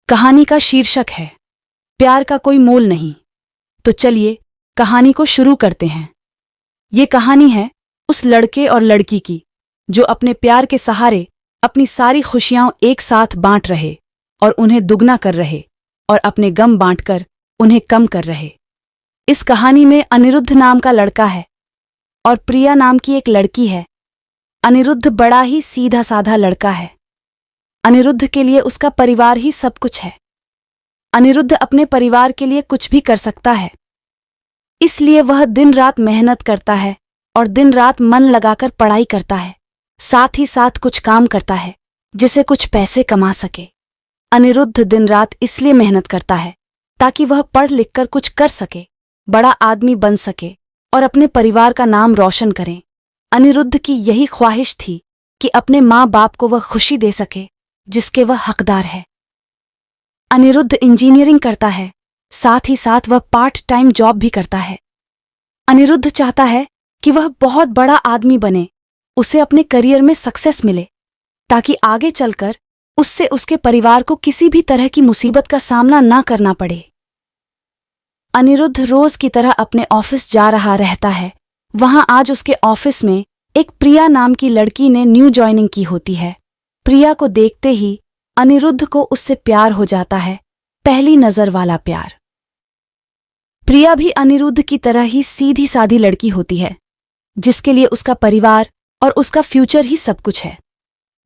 कहानी का शीर्षक है प्यार का कोई मोल नहीं। तो चलिए कहानी को शुरू करते हैं। ये कहानी है उस लड़के और लड़की की जो अपने प्यार के सहारे अपनी सारी खुशियां एक साथ बांट रहे और उन्हें दुगना कर रहे और अपने गम बांटकर उन्हें कम कर रहे। इस कहानी में अनिरुद्ध नाम का लड़का है और प्रिया नाम की एक लड़की है। अनिरुद्ध बड़ा ही सीधा साधा लड़का है। अनिरुद्ध के लिए उसका परिवार ही सब कुछ है। अनिरुद्ध अपने परिवार के लिए कुछ भी कर सकता है, इसलिए वह दिन रात मेहनत करता है और दिन रात मन लगाकर पढ़ाई करता है, साथ ही साथ कुछ काम करता है जिसे कुछ पैसे कमा सके। अनिरुद्ध दिन रात इसलिए मेहनत करता है ताकि वह पढ़ लिख कर कुछ कर सके, बड़ा आदमी बन सके और अपने परिवार का नाम रोशन करे। अनिरुद्ध की यही ख्वाहिश थी कि अपने माँ बाप को वह खुशी दे सके जिसके वह हकदार है। अनिरुद्ध इंजीनियरिंग करता है, साथ ही साथ वह पार्ट टाइम जॉब भी करता है। अनिरुद्ध चाहता है कि वह बहुत बड़ा आदमी बने, उसे अपने करियर में सक्सेस मिले ताकि आगे चलकर उससे उसके परिवार को किसी भी तरह की मुसीबत का सामना ना करना पड़े। अनिरुद्ध रोज की तरह अपने ऑफिस जा रहा रहता है। वहां आज उसके ऑफिस में एक प्रिया नाम की लड़की ने न्यू ज्वाइनिंग की होती है। प्रिया को देखते ही अनिरुद्ध को उससे प्यार हो जाता है, पहली नजर वाला प्यार। प्रिया भी अनिरुद्ध की तरह ही सीधी सादी लड़की होती है जिसके लिए उसका परिवार और उसका फ्यूचर ही सब कुछ है।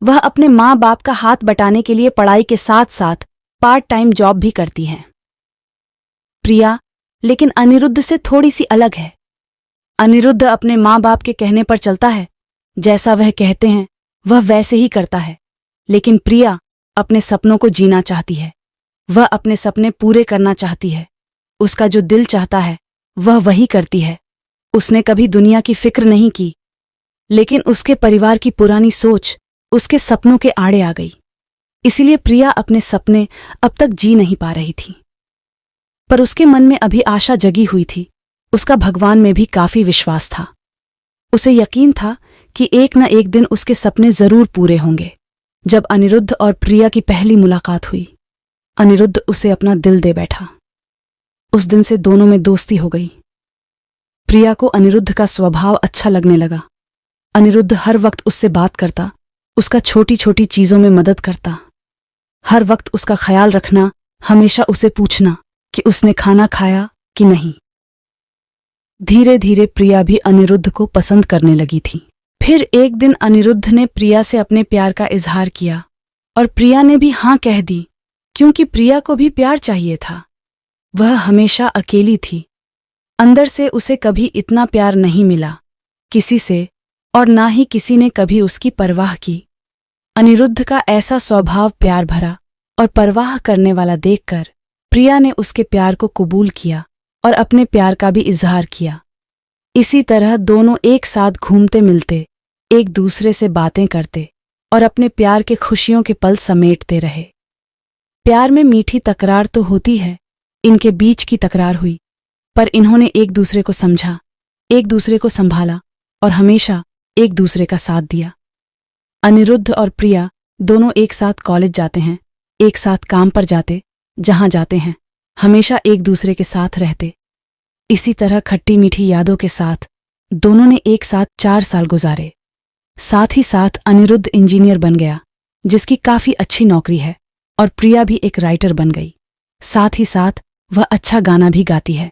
वह अपने माँ बाप का हाथ बटाने के लिए पढ़ाई के साथ साथ पार्ट टाइम जॉब भी करती है। प्रिया लेकिन अनिरुद्ध से थोड़ी सी अलग है। अनिरुद्ध अपने माँ बाप के कहने पर चलता है, जैसा वह कहते हैं वह वैसे ही करता है। लेकिन प्रिया अपने सपनों को जीना चाहती है, वह अपने सपने पूरे करना चाहती है। उसका जो दिल चाहता है वह वही करती है। उसने कभी दुनिया की फिक्र नहीं की, लेकिन उसके परिवार की पुरानी सोच उसके सपनों के आड़े आ गई। इसीलिए प्रिया अपने सपने अब तक जी नहीं पा रही थी। पर उसके मन में अभी आशा जगी हुई थी। उसका भगवान में भी काफी विश्वास था। उसे यकीन था कि एक न एक दिन उसके सपने जरूर पूरे होंगे। जब अनिरुद्ध और प्रिया की पहली मुलाकात हुई, अनिरुद्ध उसे अपना दिल दे बैठा। उस दिन से दोनों में दोस्ती हो गई। प्रिया को अनिरुद्ध का स्वभाव अच्छा लगने लगा। अनिरुद्ध हर वक्त उससे बात करता, उसका छोटी छोटी चीजों में मदद करता, हर वक्त उसका ख्याल रखना, हमेशा उसे पूछना कि उसने खाना खाया कि नहीं। धीरे धीरे प्रिया भी अनिरुद्ध को पसंद करने लगी थी। फिर एक दिन अनिरुद्ध ने प्रिया से अपने प्यार का इजहार किया और प्रिया ने भी हाँ कह दी, क्योंकि प्रिया को भी प्यार चाहिए था। वह हमेशा अकेली थी। अंदर से उसे कभी इतना प्यार नहीं मिला किसी से, और ना ही किसी ने कभी उसकी परवाह की। अनिरुद्ध का ऐसा स्वभाव प्यार भरा और परवाह करने वाला देखकर प्रिया ने उसके प्यार को कबूल किया और अपने प्यार का भी इजहार किया। इसी तरह दोनों एक साथ घूमते मिलते, एक दूसरे से बातें करते और अपने प्यार के खुशियों के पल समेटते रहे। प्यार में मीठी तकरार तो होती है। इनके बीच की तकरार हुई, पर इन्होंने एक दूसरे को समझा, एक दूसरे को संभाला और हमेशा एक दूसरे का साथ दिया। अनिरुद्ध और प्रिया दोनों एक साथ कॉलेज जाते हैं, एक साथ काम पर जाते, जहां जाते हैं हमेशा एक दूसरे के साथ रहते। इसी तरह खट्टी मीठी यादों के साथ दोनों ने एक साथ 4 साल गुजारे। साथ ही साथ अनिरुद्ध इंजीनियर बन गया, जिसकी काफी अच्छी नौकरी है, और प्रिया भी एक राइटर बन गई। साथ ही साथ वह अच्छा गाना भी गाती है।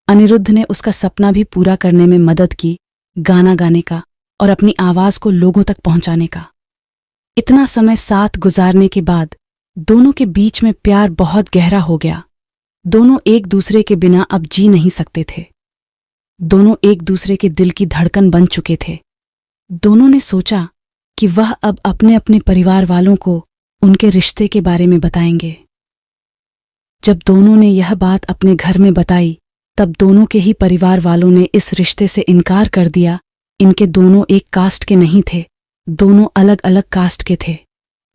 अनिरुद्ध ने उसका सपना भी पूरा करने में मदद की, गाना गाने का और अपनी आवाज को लोगों तक पहुंचाने का। इतना समय साथ गुजारने के बाद दोनों के बीच में प्यार बहुत गहरा हो गया। दोनों एक दूसरे के बिना अब जी नहीं सकते थे। दोनों एक दूसरे के दिल की धड़कन बन चुके थे। दोनों ने सोचा कि वह अब अपने अपने परिवार वालों को उनके रिश्ते के बारे में बताएंगे। जब दोनों ने यह बात अपने घर में बताई, तब दोनों के ही परिवार वालों ने इस रिश्ते से इनकार कर दिया। इनके दोनों एक कास्ट के नहीं थे, दोनों अलग अलग कास्ट के थे।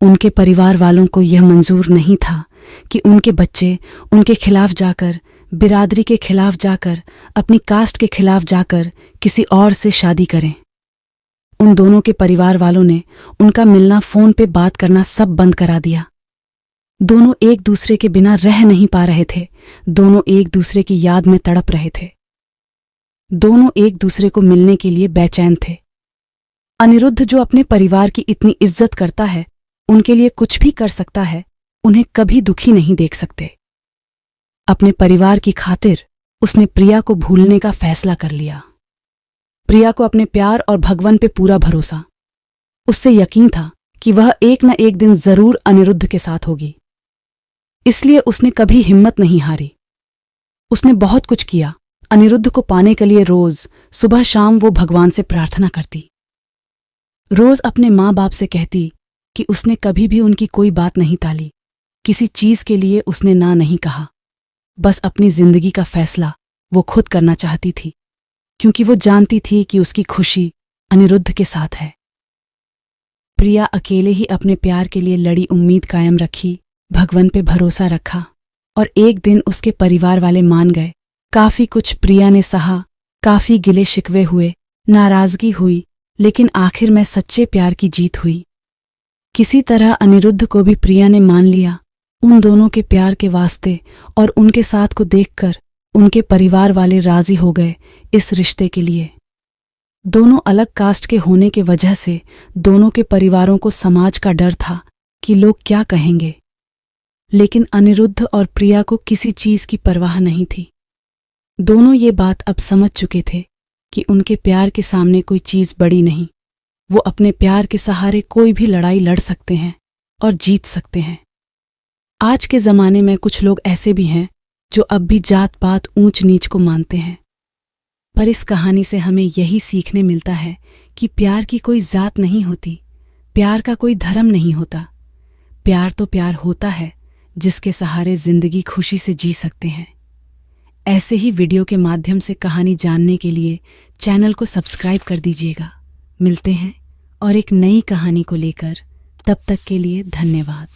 उनके परिवार वालों को यह मंजूर नहीं था कि उनके बच्चे उनके खिलाफ जाकर, बिरादरी के खिलाफ जाकर, अपनी कास्ट के खिलाफ जाकर किसी और से शादी करें। उन दोनों के परिवार वालों ने उनका मिलना, फोन पे बात करना सब बंद करा दिया। दोनों एक दूसरे के बिना रह नहीं पा रहे थे। दोनों एक दूसरे की याद में तड़प रहे थे। दोनों एक दूसरे को मिलने के लिए बेचैन थे। अनिरुद्ध जो अपने परिवार की इतनी इज्जत करता है, उनके लिए कुछ भी कर सकता है, उन्हें कभी दुखी नहीं देख सकते। अपने परिवार की खातिर उसने प्रिया को भूलने का फैसला कर लिया। प्रिया को अपने प्यार और भगवान पे पूरा भरोसा। उससे यकीन था कि वह एक न एक दिन जरूर अनिरुद्ध के साथ होगी। इसलिए उसने कभी हिम्मत नहीं हारी। उसने बहुत कुछ किया। अनिरुद्ध को पाने के लिए रोज सुबह शाम वो भगवान से प्रार्थना करती। रोज अपने माँ बाप से कहती कि उसने कभी भी उनकी कोई बात नहीं टाली। किसी चीज के लिए उसने ना नहीं कहा। बस अपनी जिंदगी का फैसला वो खुद करना चाहती थी, क्योंकि वो जानती थी कि उसकी खुशी अनिरुद्ध के साथ है। प्रिया अकेले ही अपने प्यार के लिए लड़ी, उम्मीद कायम रखी, भगवान पे भरोसा रखा और एक दिन उसके परिवार वाले मान गए। काफी कुछ प्रिया ने सहा, काफी गिले शिकवे हुए, नाराजगी हुई, लेकिन आखिर में सच्चे प्यार की जीत हुई। किसी तरह अनिरुद्ध को भी प्रिया ने मान लिया। उन दोनों के प्यार के वास्ते और उनके साथ को देखकर उनके परिवार वाले राजी हो गए इस रिश्ते के लिए। दोनों अलग कास्ट के होने के वजह से दोनों के परिवारों को समाज का डर था कि लोग क्या कहेंगे, लेकिन अनिरुद्ध और प्रिया को किसी चीज की परवाह नहीं थी। दोनों ये बात अब समझ चुके थे कि उनके प्यार के सामने कोई चीज बड़ी नहीं। वो अपने प्यार के सहारे कोई भी लड़ाई लड़ सकते हैं और जीत सकते हैं। आज के ज़माने में कुछ लोग ऐसे भी हैं जो अब भी जात पात ऊंच नीच को मानते हैं, पर इस कहानी से हमें यही सीखने मिलता है कि प्यार की कोई जात नहीं होती, प्यार का कोई धर्म नहीं होता। प्यार तो प्यार होता है जिसके सहारे जिंदगी खुशी से जी सकते हैं। ऐसे ही वीडियो के माध्यम से कहानी जानने के लिए चैनल को सब्सक्राइब कर दीजिएगा। मिलते हैं और एक नई कहानी को लेकर, तब तक के लिए धन्यवाद।